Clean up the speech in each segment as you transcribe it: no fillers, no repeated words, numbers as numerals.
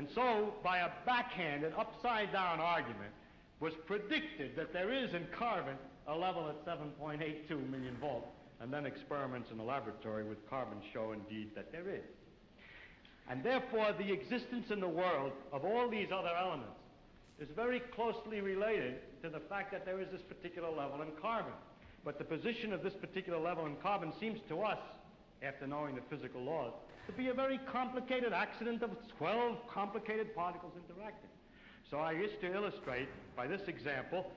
And so, by a backhanded, upside-down argument, was predicted that there is in carbon a level at 7.82 million volts, and then experiments in the laboratory with carbon show indeed that there is. And therefore, the existence in the world of all these other elements is very closely related to the fact that there is this particular level in carbon. But the position of this particular level in carbon seems to us, after knowing the physical laws, to be a very complicated accident of 12 complicated particles interacting. So I wish to illustrate by this example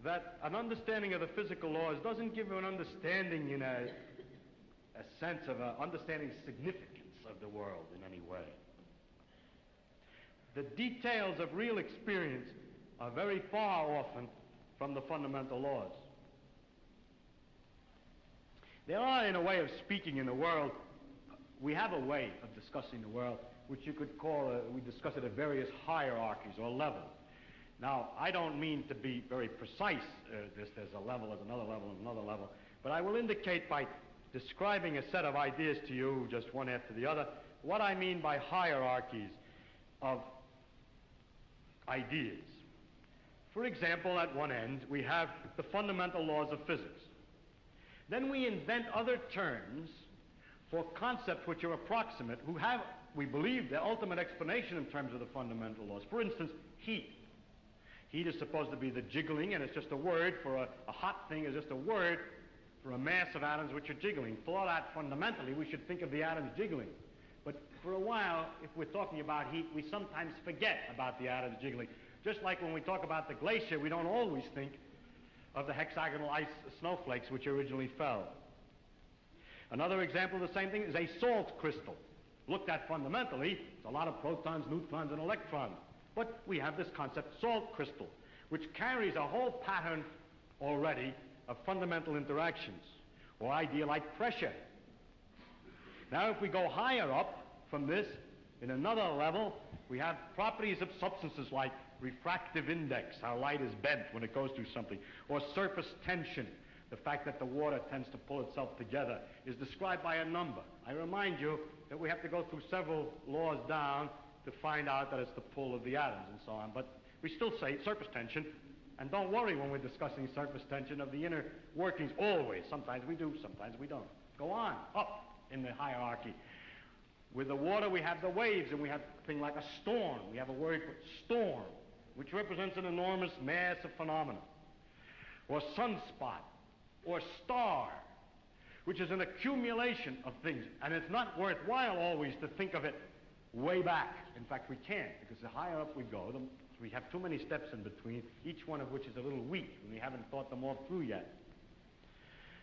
that an understanding of the physical laws doesn't give you an understanding in a sense of understanding significance of the world in any way. The details of real experience are very far often from the fundamental laws. There are, in a way of speaking in the world, we have a way of discussing the world which you could call, we discuss it at various hierarchies or levels. Now, I don't mean to be very precise, there's a level, there's another level, and another level, but I will indicate by describing a set of ideas to you, just one after the other, what I mean by hierarchies of ideas. For example, at one end, we have the fundamental laws of physics. Then we invent other terms for concepts which are approximate, who have, we believe, the ultimate explanation in terms of the fundamental laws. For instance, heat. Heat is supposed to be the jiggling, and it's just a word for a hot thing, is just a word for a mass of atoms which are jiggling. For that, fundamentally, we should think of the atoms jiggling. But for a while, if we're talking about heat, we sometimes forget about the atoms jiggling. Just like when we talk about the glacier, we don't always think of the hexagonal ice snowflakes which originally fell. Another example of the same thing is a salt crystal. Looked at fundamentally, it's a lot of protons, neutrons, and electrons. But we have this concept, salt crystal, which carries a whole pattern already of fundamental interactions, or idea like pressure. Now, if we go higher up from this, in another level, we have properties of substances like refractive index, how light is bent when it goes through something, or surface tension, the fact that the water tends to pull itself together, is described by a number. I remind you that we have to go through several laws down to find out that it's the pull of the atoms and so on, but we still say surface tension, and don't worry when we're discussing surface tension of the inner workings, always. Sometimes we do, sometimes we don't. Go on, up in the hierarchy. With the water, we have the waves, and we have a thing like a storm. We have a word for storm, which represents an enormous mass of phenomena. Or sunspot, or star, which is an accumulation of things. And it's not worthwhile always to think of it way back. In fact, we can't, because the higher up we go, we have too many steps in between, each one of which is a little weak, and we haven't thought them all through yet.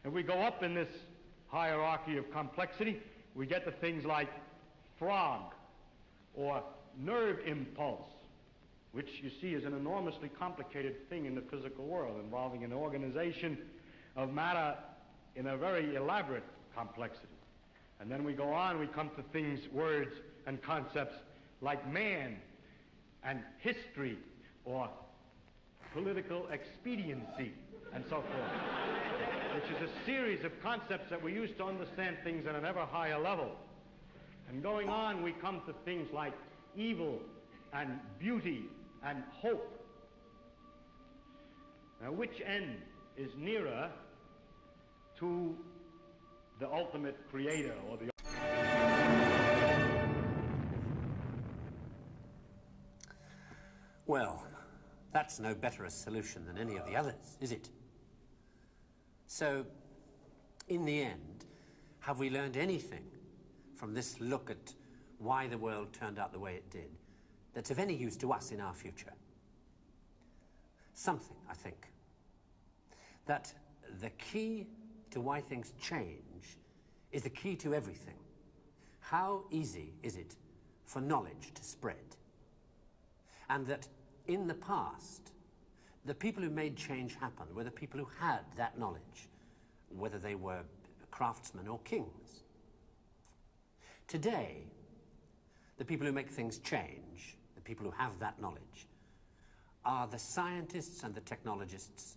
If we go up in this hierarchy of complexity, we get to things like frog, or nerve impulse, which you see is an enormously complicated thing in the physical world, involving an organization of matter in a very elaborate complexity. And then we go on, we come to things, words, and concepts like man, and history, or political expediency, and so forth, which is a series of concepts that we use to understand things at an ever higher level. And going on, we come to things like evil, and beauty, and hope. Now, which end is nearer to the ultimate creator, or the... Well, that's no better a solution than any of the others, is it? So, in the end, have we learned anything from this look at why the world turned out the way it did that's of any use to us in our future? Something, I think. That the key to why things change is the key to everything. How easy is it for knowledge to spread? And that in the past, the people who made change happen were the people who had that knowledge, whether they were craftsmen or kings. Today, the people who make things change, the people who have that knowledge, are the scientists and the technologists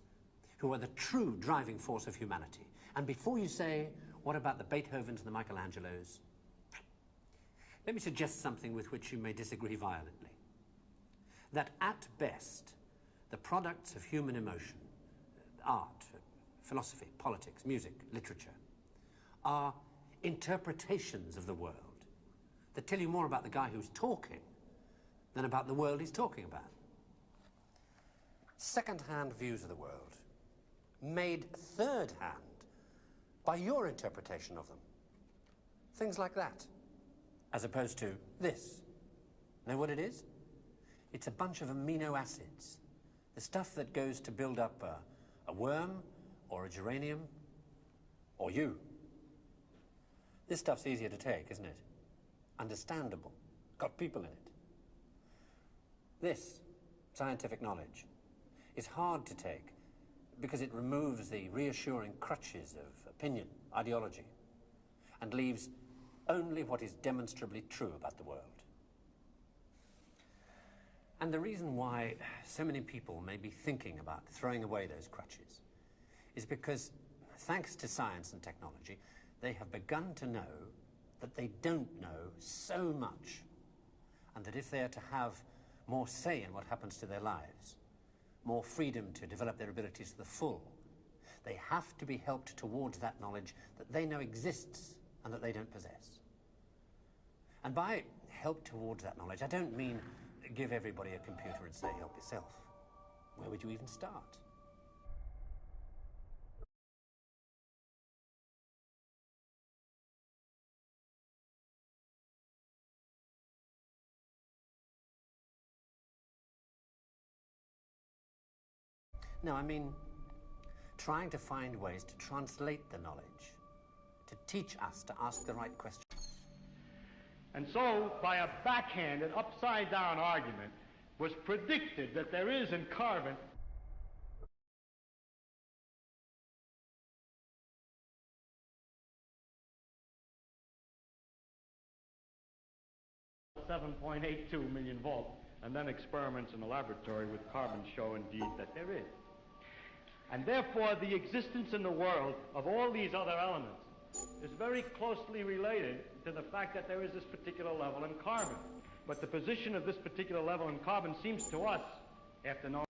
who are the true driving force of humanity. And before you say, what about the Beethovens and the Michelangelos? Let me suggest something with which you may disagree violently. That at best, the products of human emotion, art, philosophy, politics, music, literature, are interpretations of the world that tell you more about the guy who's talking than about the world he's talking about. Second-hand views of the world, made third-hand by your interpretation of them. Things like that, as opposed to this. Know what it is? It's a bunch of amino acids, the stuff that goes to build up a worm or a geranium or you. This stuff's easier to take, isn't it? Understandable. Got people in it. This, scientific knowledge, is hard to take because it removes the reassuring crutches of opinion, ideology, and leaves only what is demonstrably true about the world. And the reason why so many people may be thinking about throwing away those crutches is because, thanks to science and technology, they have begun to know that they don't know so much, and that if they are to have more say in what happens to their lives, more freedom to develop their abilities to the full, they have to be helped towards that knowledge that they know exists and that they don't possess. And by help towards that knowledge, I don't mean give everybody a computer and say, help yourself. Where would you even start? No, I mean, trying to find ways to translate the knowledge, to teach us to ask the right questions. And so, by a backhanded, upside-down argument, was predicted that there is in carbon .782 million volts, and then experiments in the laboratory with carbon show indeed that there is. And therefore, the existence in the world of all these other elements is very closely related to the fact that there is this particular level in carbon. But the position of this particular level in carbon seems to us, after knowing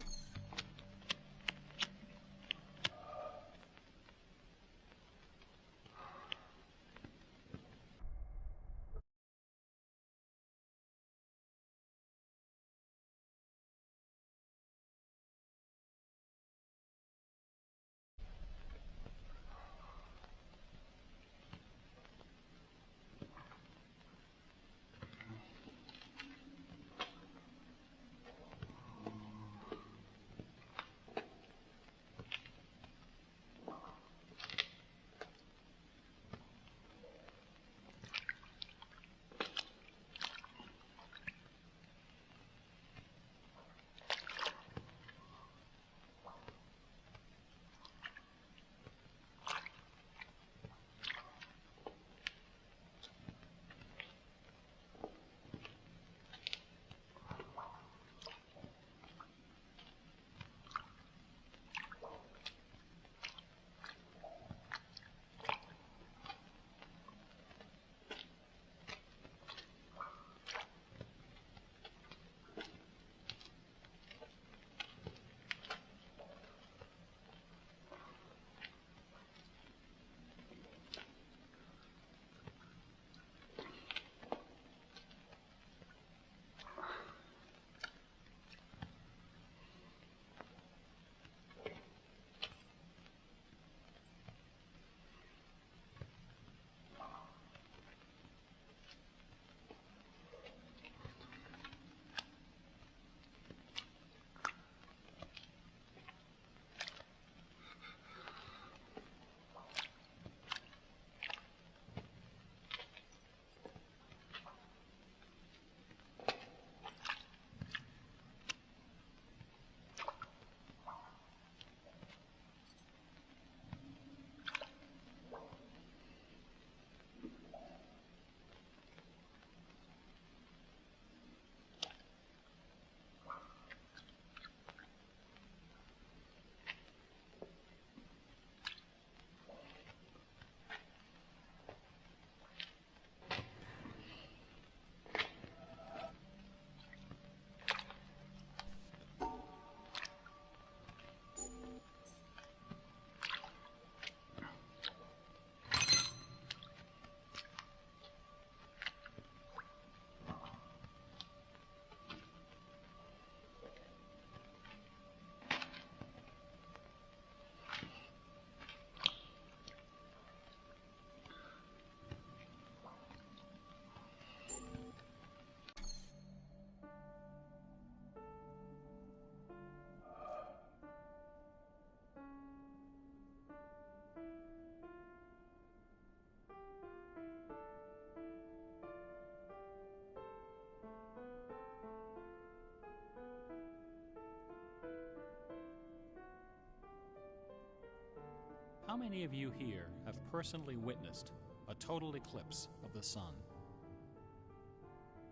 How many of you here have personally witnessed a total eclipse of the sun?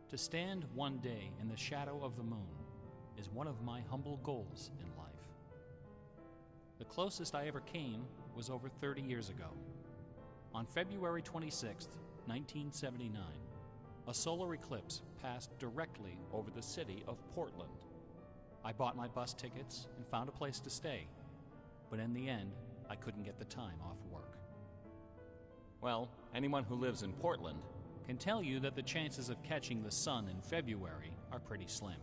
To stand one day in the shadow of the moon is one of my humble goals in life. The closest I ever came was over 30 years ago. On February 26, 1979, a solar eclipse passed directly over the city of Portland. I bought my bus tickets and found a place to stay, but in the end, I couldn't get the time off work. Well, anyone who lives in Portland can tell you that the chances of catching the sun in February are pretty slim.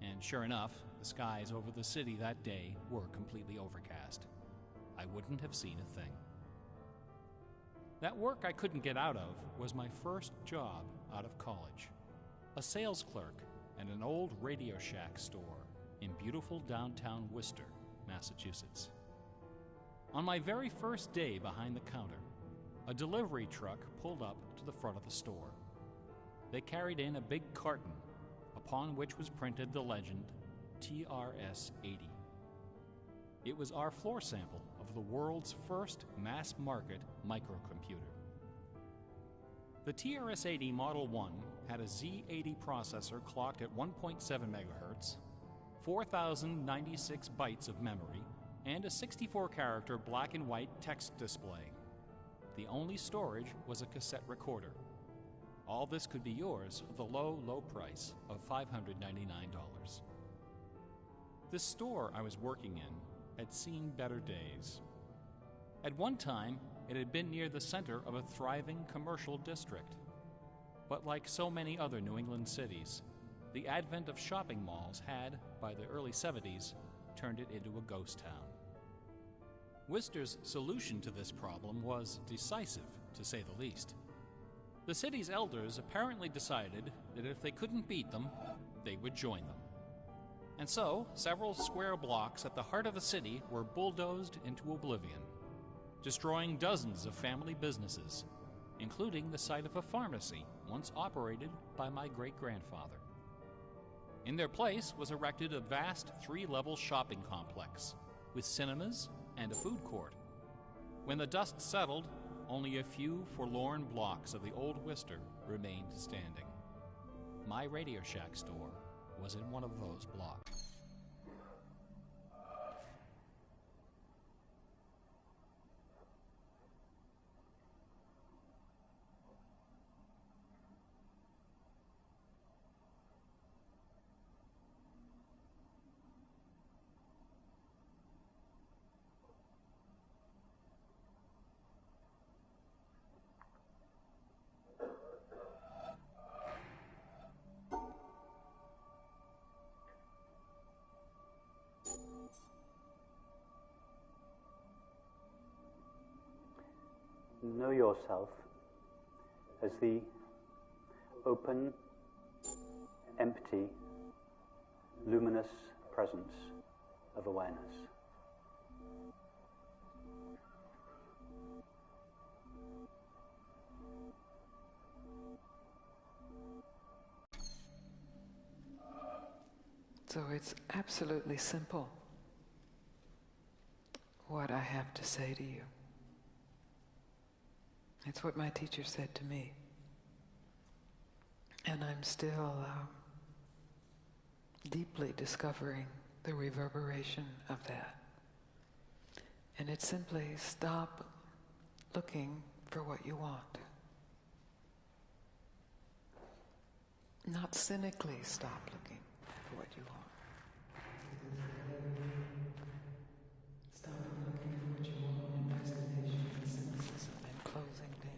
And sure enough, the skies over the city that day were completely overcast. I wouldn't have seen a thing. That work I couldn't get out of was my first job out of college. A sales clerk at an old Radio Shack store in beautiful downtown Worcester, Massachusetts. On my very first day behind the counter, a delivery truck pulled up to the front of the store. They carried in a big carton upon which was printed the legend TRS-80. It was our floor sample of the world's first mass-market microcomputer. The TRS-80 Model 1 had a Z80 processor clocked at 1.7 MHz, 4,096 bytes of memory, and a 64-character black and white text display. The only storage was a cassette recorder. All this could be yours for the low, low price of $599. The store I was working in had seen better days. At one time, it had been near the center of a thriving commercial district. But like so many other New England cities, the advent of shopping malls had, by the early 70s, turned it into a ghost town. Worcester's solution to this problem was decisive, to say the least. The city's elders apparently decided that if they couldn't beat them, they would join them. And so, several square blocks at the heart of the city were bulldozed into oblivion, destroying dozens of family businesses, including the site of a pharmacy once operated by my great-grandfather. In their place was erected a vast 3-level shopping complex with cinemas and a food court. When the dust settled, only a few forlorn blocks of the old Worcester remained standing. My Radio Shack store was in one of those blocks. Know yourself as the open, empty, luminous presence of awareness. So it's absolutely simple what I have to say to you. It's what my teacher said to me. And I'm still deeply discovering the reverberation of that. And it's simply stop looking for what you want. Not cynically stop looking for what you want. Stop looking for what you want in resignation and cynicism and closing down.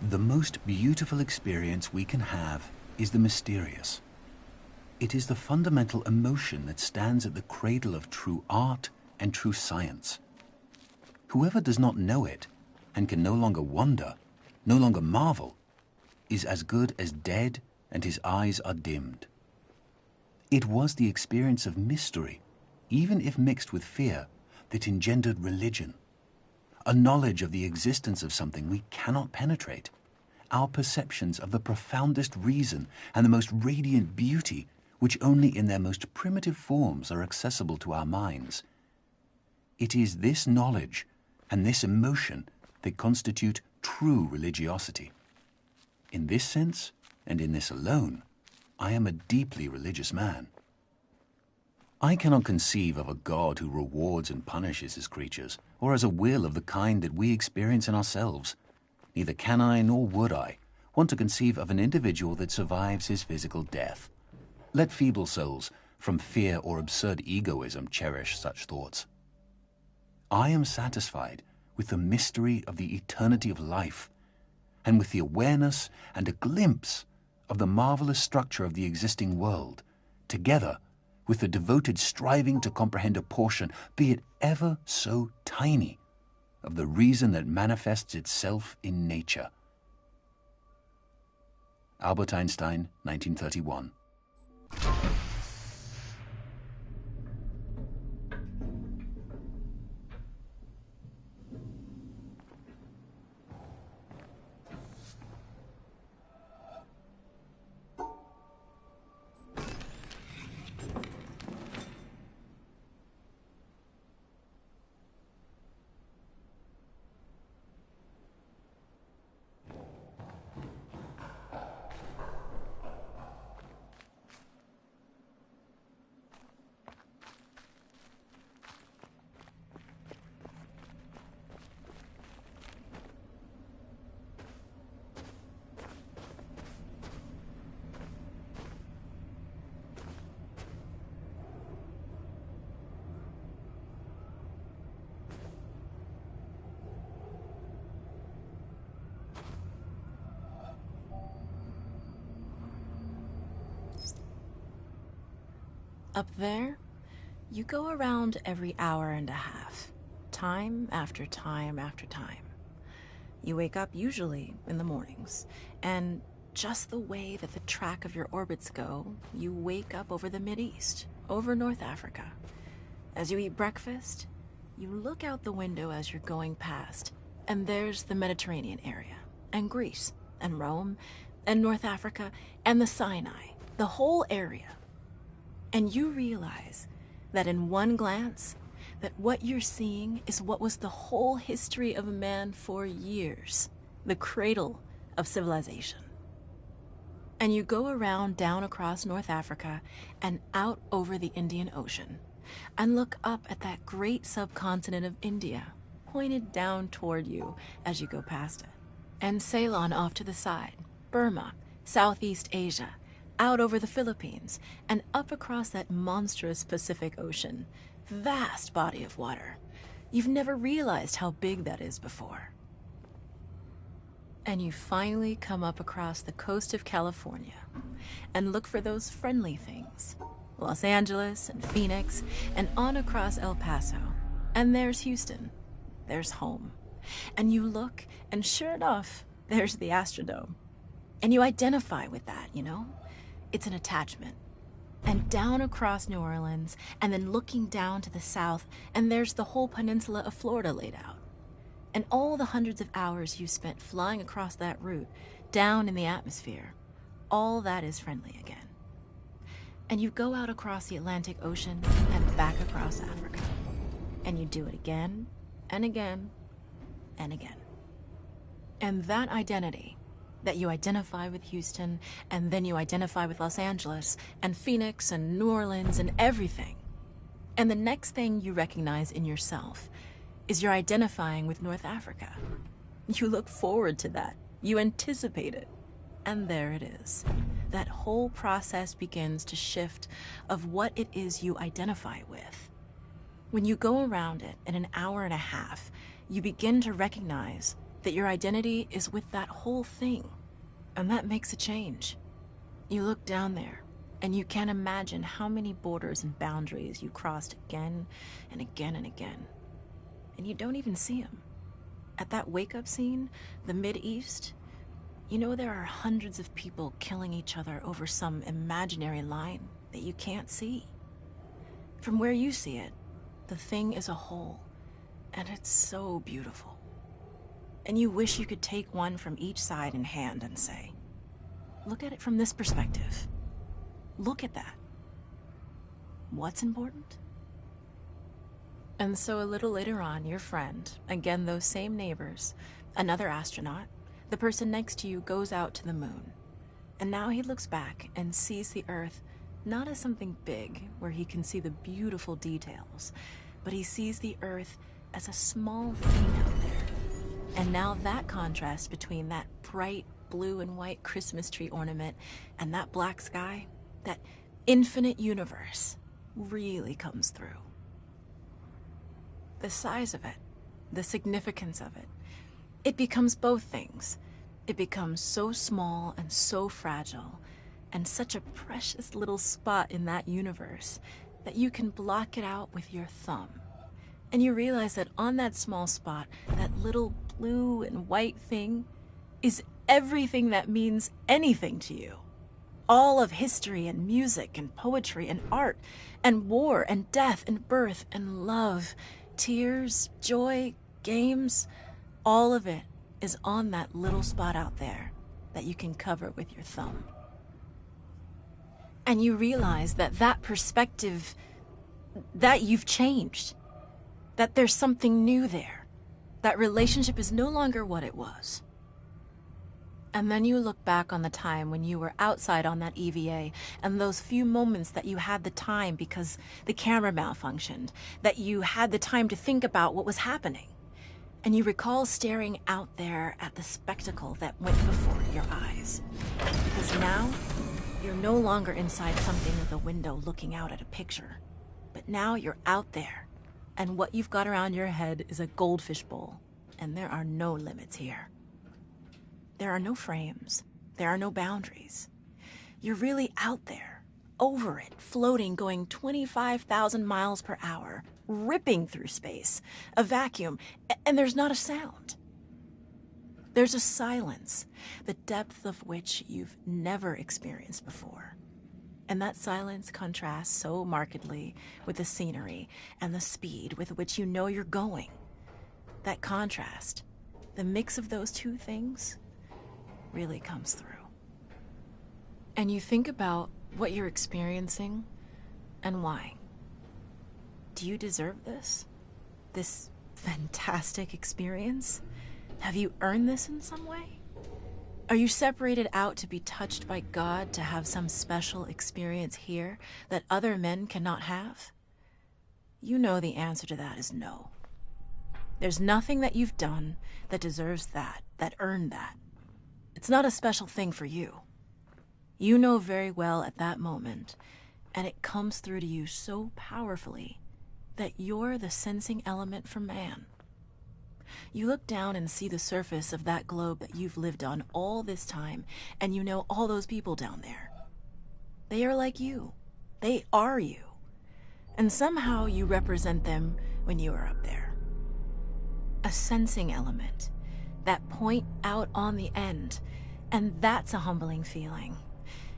The most beautiful experience we can have is the mysterious. It is the fundamental emotion that stands at the cradle of true art and true science. Whoever does not know it and can no longer wonder, no longer marvel, is as good as dead and his eyes are dimmed. It was the experience of mystery, even if mixed with fear, that engendered religion. A knowledge of the existence of something we cannot penetrate, our perceptions of the profoundest reason and the most radiant beauty, which only in their most primitive forms are accessible to our minds. It is this knowledge and this emotion that constitute true religiosity. In this sense, and in this alone, I am a deeply religious man. I cannot conceive of a God who rewards and punishes his creatures, or has a will of the kind that we experience in ourselves. Neither can I, nor would I, want to conceive of an individual that survives his physical death. Let feeble souls, from fear or absurd egoism, cherish such thoughts. I am satisfied with the mystery of the eternity of life, and with the awareness and a glimpse of the marvelous structure of the existing world, together with the devoted striving to comprehend a portion, be it ever so tiny, of the reason that manifests itself in nature. Albert Einstein, 1931. Up there, you go around every hour and a half, time after time after time. You wake up usually in the mornings, and just the way that the track of your orbits go, you wake up over the Mideast, over North Africa. As you eat breakfast, you look out the window as you're going past, and there's the Mediterranean area, and Greece, and Rome, and North Africa, and the Sinai, the whole area. And you realize that in one glance, that what you're seeing is what was the whole history of man for years, the cradle of civilization. And you go around down across North Africa and out over the Indian Ocean and look up at that great subcontinent of India, pointed down toward you as you go past it. And Ceylon off to the side, Burma, Southeast Asia, out over the Philippines, and up across that monstrous Pacific Ocean. Vast body of water. You've never realized how big that is before. And you finally come up across the coast of California and look for those friendly things. Los Angeles and Phoenix, and on across El Paso. And there's Houston. There's home. And you look, and sure enough, there's the Astrodome. And you identify with that, you know? It's an attachment. And down across New Orleans, and then looking down to the south, and there's the whole peninsula of Florida laid out. And all the hundreds of hours you spent flying across that route, down in the atmosphere, all that is friendly again. And you go out across the Atlantic Ocean and back across Africa. And you do it again, and again, and again. And that identity, that you identify with Houston, and then you identify with Los Angeles, and Phoenix, and New Orleans, and everything. And the next thing you recognize in yourself is you're identifying with North Africa. You look forward to that. You anticipate it. And there it is. That whole process begins to shift of what it is you identify with. When you go around it in an hour and a half, you begin to recognize that your identity is with that whole thing, and that makes a change. You look down there, and you can't imagine how many borders and boundaries you crossed again and again and again. And you don't even see them. At that wake-up scene, the Mid-East, you know there are hundreds of people killing each other over some imaginary line that you can't see. From where you see it, the thing is a whole, and it's so beautiful. And you wish you could take one from each side in hand and say, look at it from this perspective. Look at that. What's important? And so a little later on, your friend, again those same neighbors, another astronaut, the person next to you goes out to the moon. And now he looks back and sees the Earth not as something big where he can see the beautiful details, but he sees the Earth as a small thing out there. And now that contrast between that bright blue and white Christmas tree ornament and that black sky, that infinite universe, really comes through. The size of it, the significance of it, it becomes both things. It becomes so small and so fragile, and such a precious little spot in that universe that you can block it out with your thumb. And you realize that on that small spot, that little blue and white thing is everything that means anything to you. All of history and music and poetry and art and war and death and birth and love, tears, joy, games, all of it is on that little spot out there that you can cover with your thumb. And you realize that that perspective, that you've changed, that there's something new there. That relationship is no longer what it was. And then you look back on the time when you were outside on that EVA and those few moments that you had the time because the camera malfunctioned, that you had the time to think about what was happening. And you recall staring out there at the spectacle that went before your eyes. Because now, you're no longer inside something with a window looking out at a picture. But now you're out there, and what you've got around your head is a goldfish bowl, and there are no limits here. There are no frames. There are no boundaries. You're really out there, over it, floating, going 25,000 miles per hour, ripping through space, a vacuum, and there's not a sound. There's a silence, the depth of which you've never experienced before. And that silence contrasts so markedly with the scenery and the speed with which you know you're going. That contrast, the mix of those two things, really comes through. And you think about what you're experiencing and why. Do you deserve this? This fantastic experience? Have you earned this in some way? Are you separated out to be touched by God to have some special experience here that other men cannot have? You know the answer to that is no. There's nothing that you've done that deserves that earned that. It's not a special thing for you. You know very well at that moment, and it comes through to you so powerfully that you're the sensing element for man. You look down and see the surface of that globe that you've lived on all this time, and you know all those people down there. They are like you. They are you. And somehow you represent them when you are up there. A sensing element, that point out on the end, and that's a humbling feeling.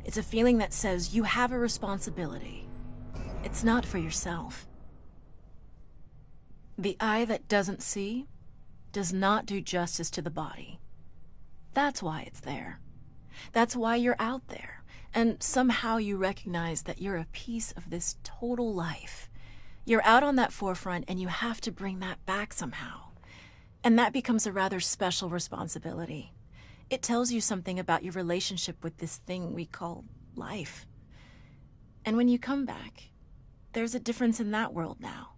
It's a feeling that says you have a responsibility. It's not for yourself. The eye that doesn't see does not do justice to the body. That's why it's there. That's why you're out there. And somehow you recognize that you're a piece of this total life. You're out on that forefront and you have to bring that back somehow. And that becomes a rather special responsibility. It tells you something about your relationship with this thing we call life. And when you come back, there's a difference in that world now.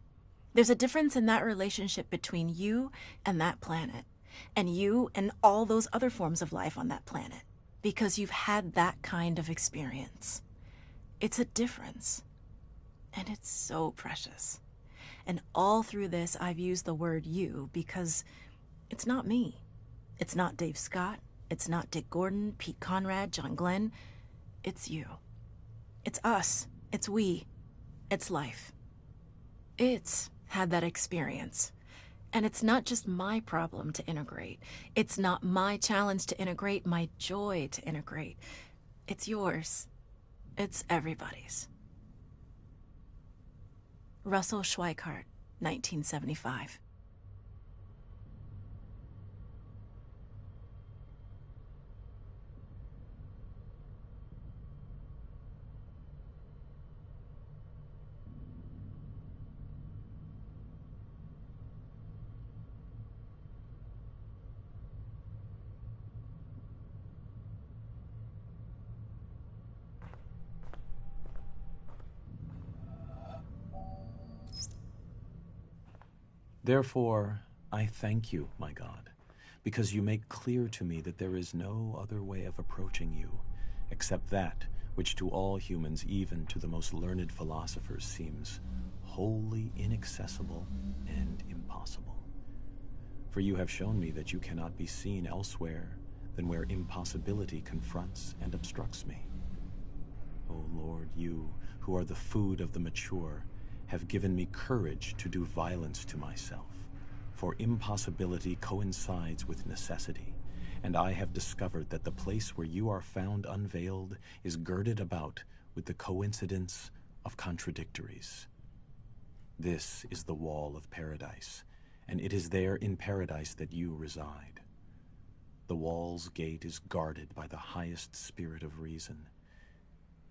There's a difference in that relationship between you and that planet, and you and all those other forms of life on that planet, because you've had that kind of experience. It's a difference, and it's so precious. And all through this, I've used the word you because it's not me. It's not Dave Scott. It's not Dick Gordon, Pete Conrad, John Glenn. It's you. It's us. It's we. It's life. It's had that experience. And it's not just my problem to integrate. It's not my challenge to integrate, my joy to integrate. It's yours. It's everybody's. Russell Schweikart, 1975. Therefore, I thank you, my God, because you make clear to me that there is no other way of approaching you, except that which to all humans, even to the most learned philosophers, seems wholly inaccessible and impossible. For you have shown me that you cannot be seen elsewhere than where impossibility confronts and obstructs me. O Lord, you, who are the food of the mature, have given me courage to do violence to myself, for impossibility coincides with necessity, and I have discovered that the place where you are found unveiled is girded about with the coincidence of contradictories. This is the wall of paradise, and it is there in paradise that you reside. The wall's gate is guarded by the highest spirit of reason,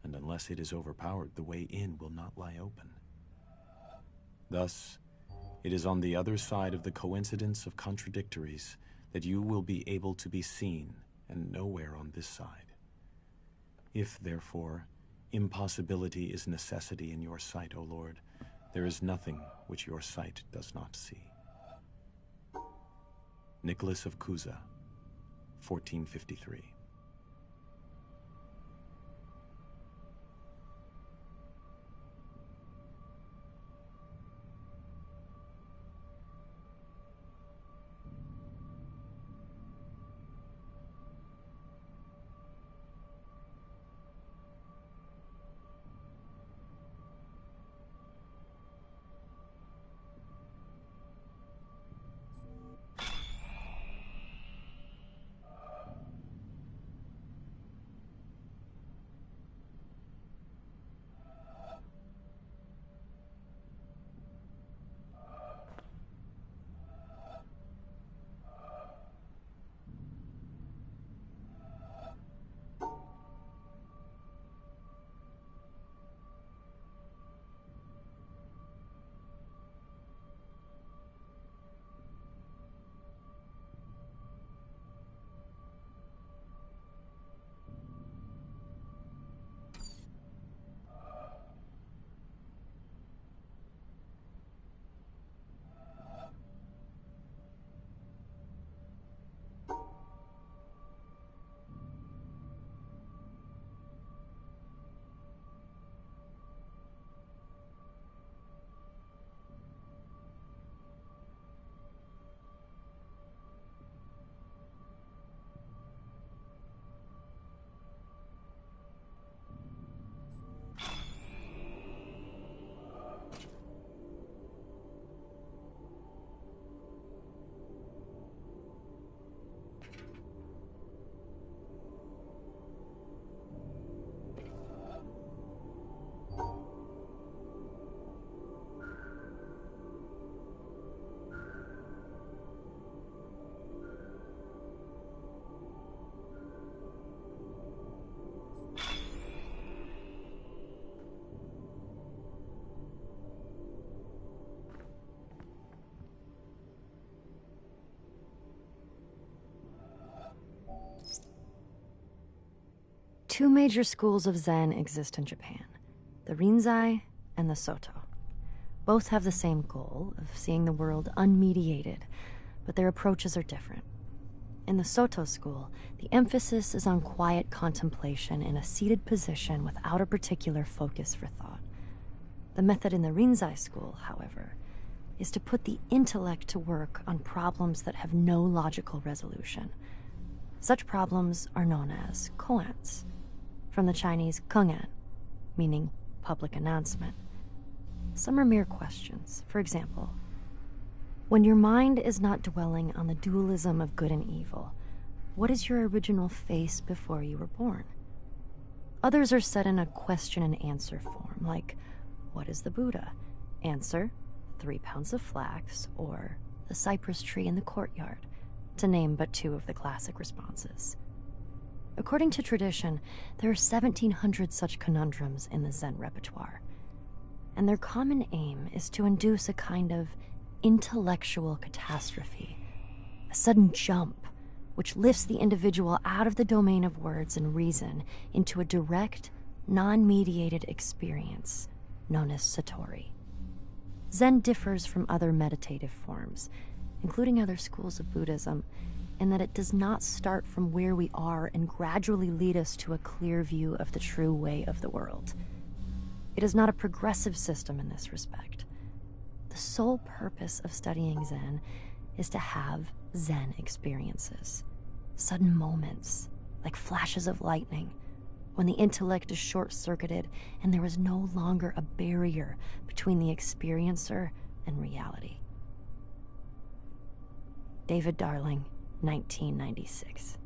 and unless it is overpowered, the way in will not lie open. Thus, it is on the other side of the coincidence of contradictories that you will be able to be seen, and nowhere on this side. If, therefore, impossibility is necessity in your sight, O Lord, there is nothing which your sight does not see. Nicholas of Cusa, 1453. Two major schools of Zen exist in Japan, the Rinzai and the Soto. Both have the same goal of seeing the world unmediated, but their approaches are different. In the Soto school, the emphasis is on quiet contemplation in a seated position without a particular focus for thought. The method in the Rinzai school, however, is to put the intellect to work on problems that have no logical resolution, Such problems are known as koans, from the Chinese keng'an, meaning public announcement. Some are mere questions. For example, when your mind is not dwelling on the dualism of good and evil, what is your original face before you were born? Others are set in a question and answer form, like, what is the Buddha? Answer, 3 pounds of flax, or the cypress tree in the courtyard, to name but 2 of the classic responses. According to tradition, there are 1,700 such conundrums in the Zen repertoire, and their common aim is to induce a kind of intellectual catastrophe, a sudden jump which lifts the individual out of the domain of words and reason into a direct, non-mediated experience known as satori. Zen differs from other meditative forms, including other schools of Buddhism, in that it does not start from where we are and gradually lead us to a clear view of the true way of the world. It is not a progressive system in this respect. The sole purpose of studying Zen is to have Zen experiences, sudden moments, like flashes of lightning, when the intellect is short-circuited and there is no longer a barrier between the experiencer and reality. David Darling, 1996.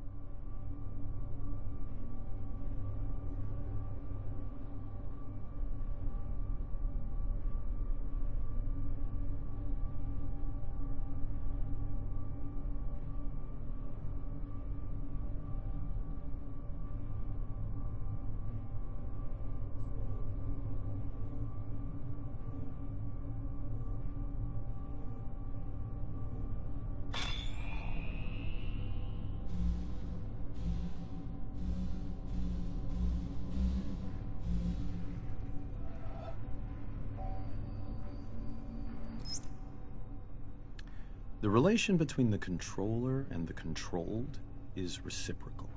The relation between the controller and the controlled is reciprocal.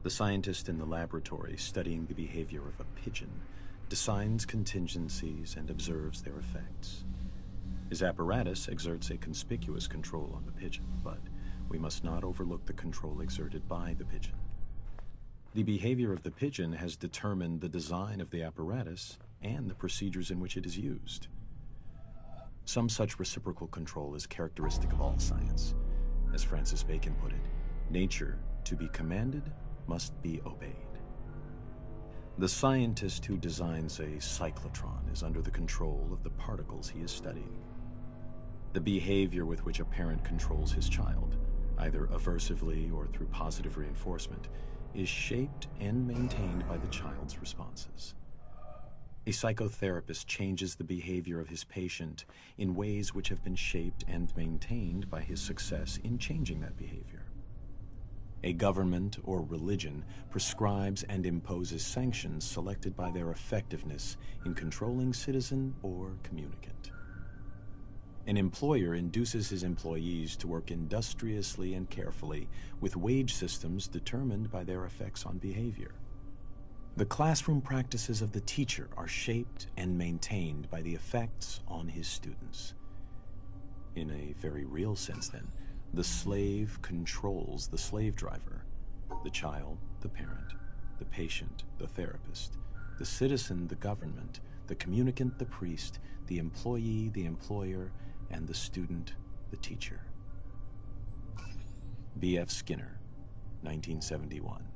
The scientist in the laboratory studying the behavior of a pigeon designs contingencies and observes their effects. His apparatus exerts a conspicuous control on the pigeon, but we must not overlook the control exerted by the pigeon. The behavior of the pigeon has determined the design of the apparatus and the procedures in which it is used. Some such reciprocal control is characteristic of all science. As Francis Bacon put it, nature, to be commanded, must be obeyed. The scientist who designs a cyclotron is under the control of the particles he is studying. The behavior with which a parent controls his child, either aversively or through positive reinforcement, is shaped and maintained by the child's responses. A psychotherapist changes the behavior of his patient in ways which have been shaped and maintained by his success in changing that behavior. A government or religion prescribes and imposes sanctions selected by their effectiveness in controlling citizen or communicant. An employer induces his employees to work industriously and carefully with wage systems determined by their effects on behavior. The classroom practices of the teacher are shaped and maintained by the effects on his students. In a very real sense, then, the slave controls the slave driver, the child, the parent, the patient, the therapist, the citizen, the government, the communicant, the priest, the employee, the employer, and the student, the teacher. B.F. Skinner, 1971.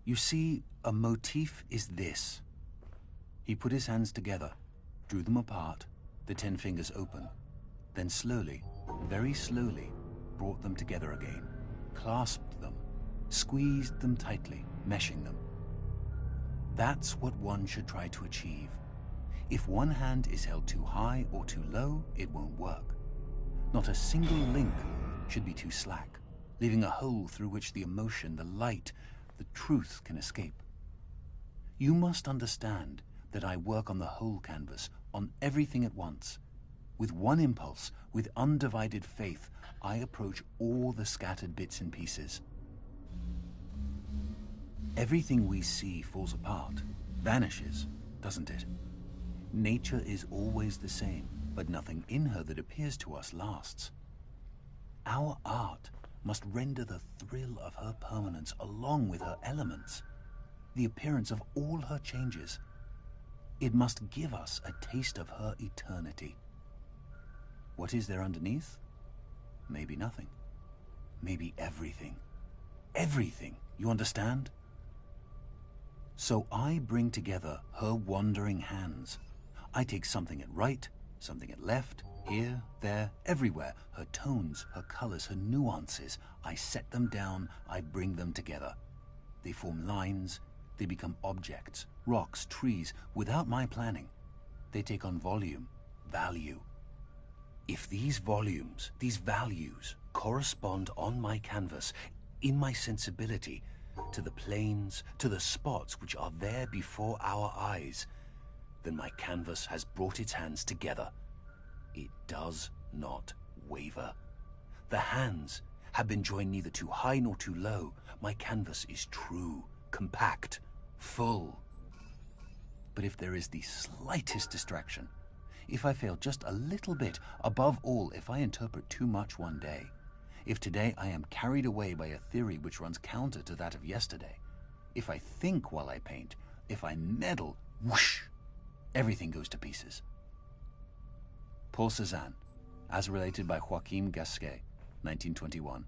You see, a motif is this. He put his hands together, drew them apart, the 10 fingers open, then slowly, very slowly, brought them together again, clasped them, squeezed them tightly, meshing them. That's what one should try to achieve. If one hand is held too high or too low, it won't work. Not a single link should be too slack, leaving a hole through which the emotion, the light, the truth can escape. You must understand that I work on the whole canvas, on everything at once. With one impulse, with undivided faith, I approach all the scattered bits and pieces. Everything we see falls apart, vanishes, doesn't it? Nature is always the same, but nothing in her that appears to us lasts. Our art must render the thrill of her permanence along with her elements, the appearance of all her changes. It must give us a taste of her eternity. What is there underneath? Maybe nothing. Maybe everything. Everything, you understand? So I bring together her wandering hands. I take something at right, something at left, here, there, everywhere. Her tones, her colors, her nuances. I set them down, I bring them together. They form lines, they become objects, rocks, trees, without my planning. They take on volume, value. If these volumes, these values, correspond on my canvas, in my sensibility, to the planes, to the spots which are there before our eyes, then my canvas has brought its hands together. It does not waver. The hands have been joined neither too high nor too low. My canvas is true, compact, full. But if there is the slightest distraction, if I fail just a little bit, above all, if I interpret too much one day, if today I am carried away by a theory which runs counter to that of yesterday, if I think while I paint, if I meddle, whoosh, everything goes to pieces. Paul Cézanne, as related by Joachim Gasquet, 1921.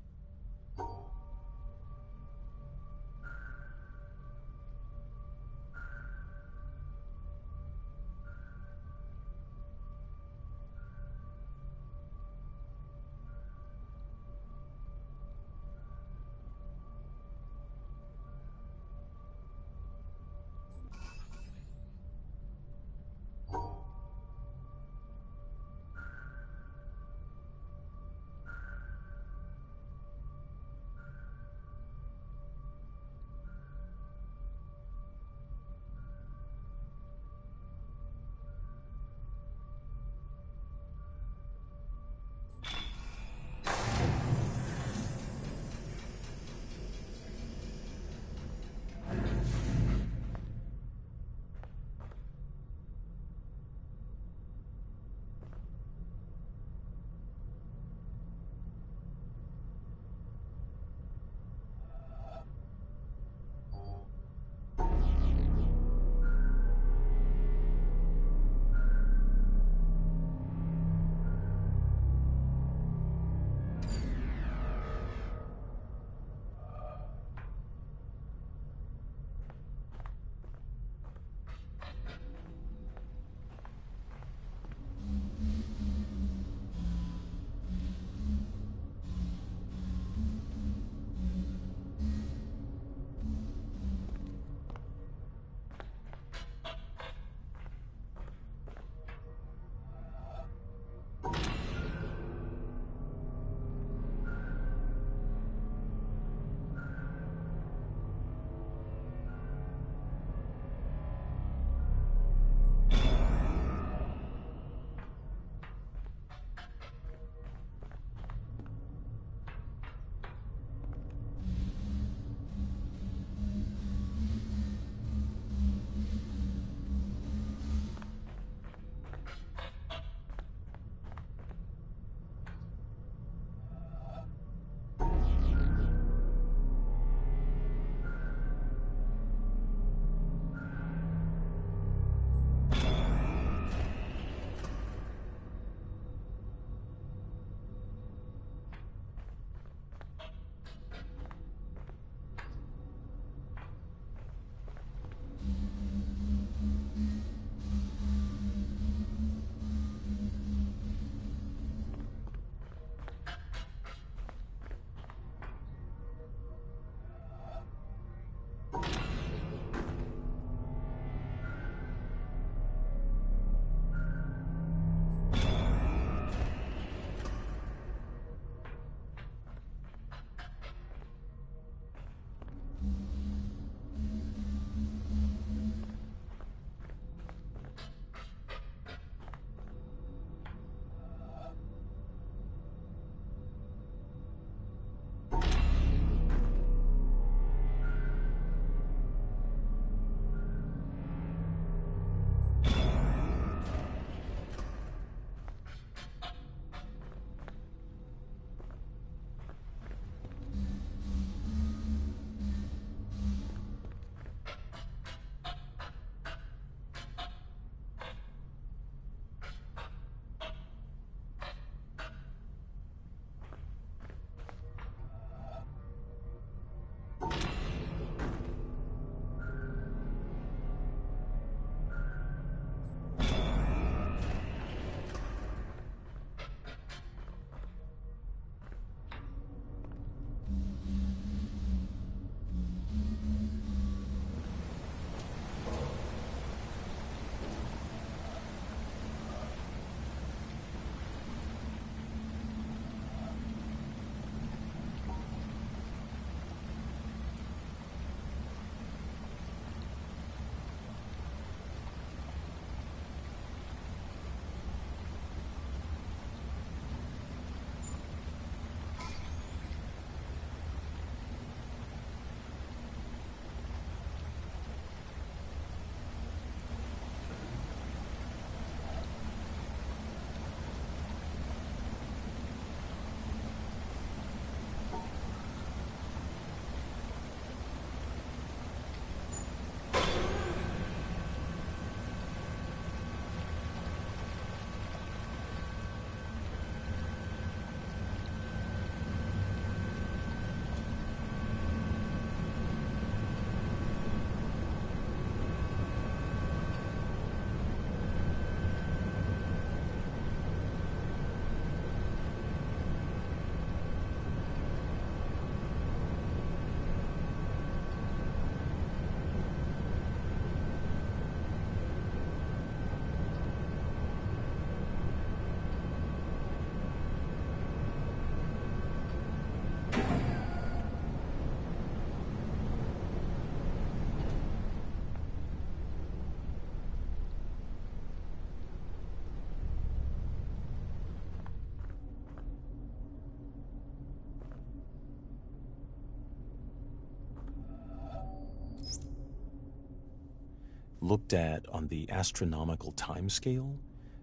Looked at on the astronomical timescale,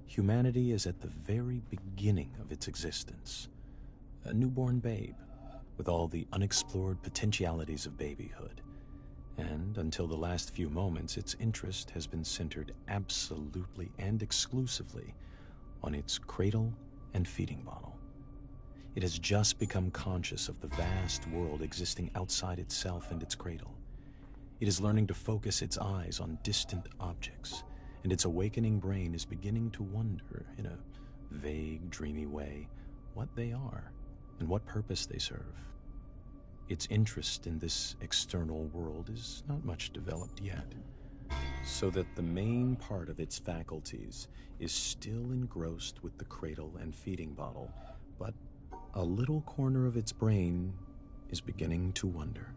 humanity is at the very beginning of its existence. A newborn babe, with all the unexplored potentialities of babyhood. And until the last few moments, its interest has been centered absolutely and exclusively on its cradle and feeding bottle. It has just become conscious of the vast world existing outside itself and its cradle. It is learning to focus its eyes on distant objects, and its awakening brain is beginning to wonder, in a vague, dreamy way, what they are and what purpose they serve. Its interest in this external world is not much developed yet, so that the main part of its faculties is still engrossed with the cradle and feeding bottle, but a little corner of its brain is beginning to wonder.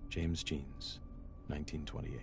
James Jeans, 1928.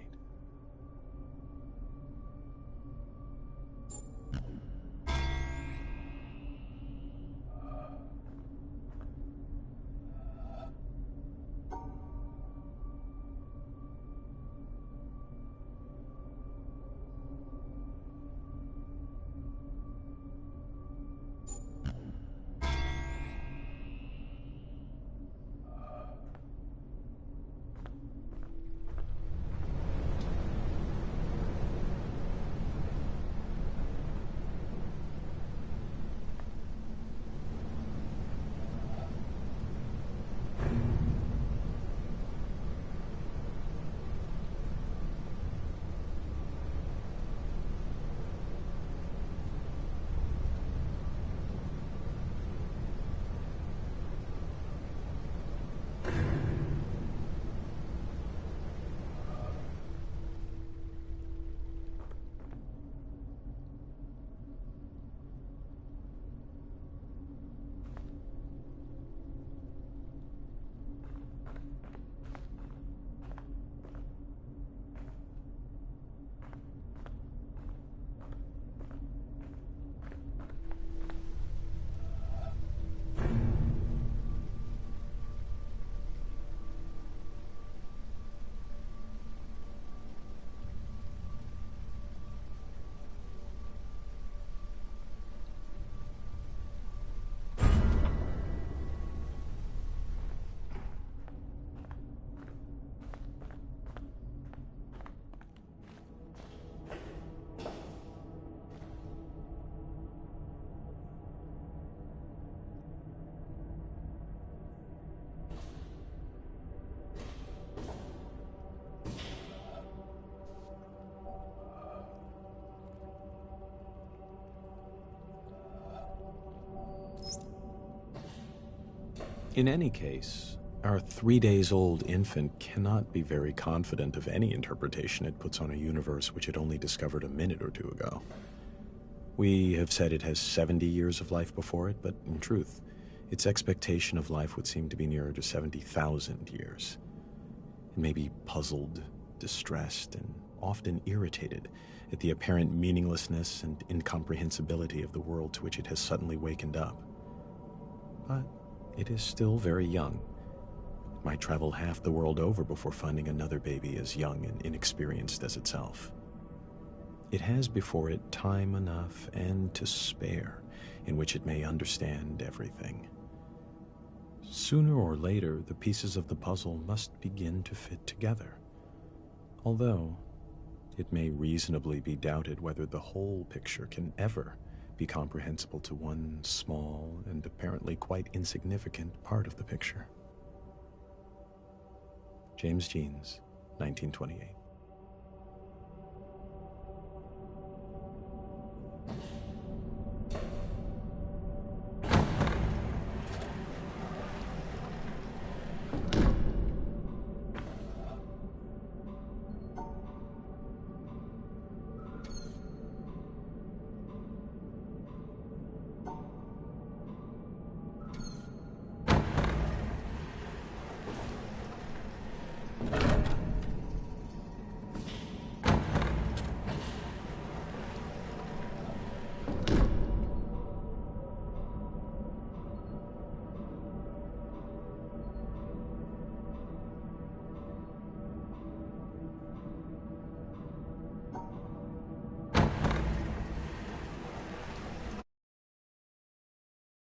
In any case, our 3-days-old infant cannot be very confident of any interpretation it puts on a universe which it only discovered a minute or two ago. We have said it has 70 years of life before it, but in truth, its expectation of life would seem to be nearer to 70,000 years. It may be puzzled, distressed, and often irritated at the apparent meaninglessness and incomprehensibility of the world to which it has suddenly wakened up. But it is still very young. It might travel half the world over before finding another baby as young and inexperienced as itself. It has before it time enough and to spare in which it may understand everything. Sooner or later, the pieces of the puzzle must begin to fit together, although it may reasonably be doubted whether the whole picture can ever be comprehensible to one small and apparently quite insignificant part of the picture. James Jeans, 1928.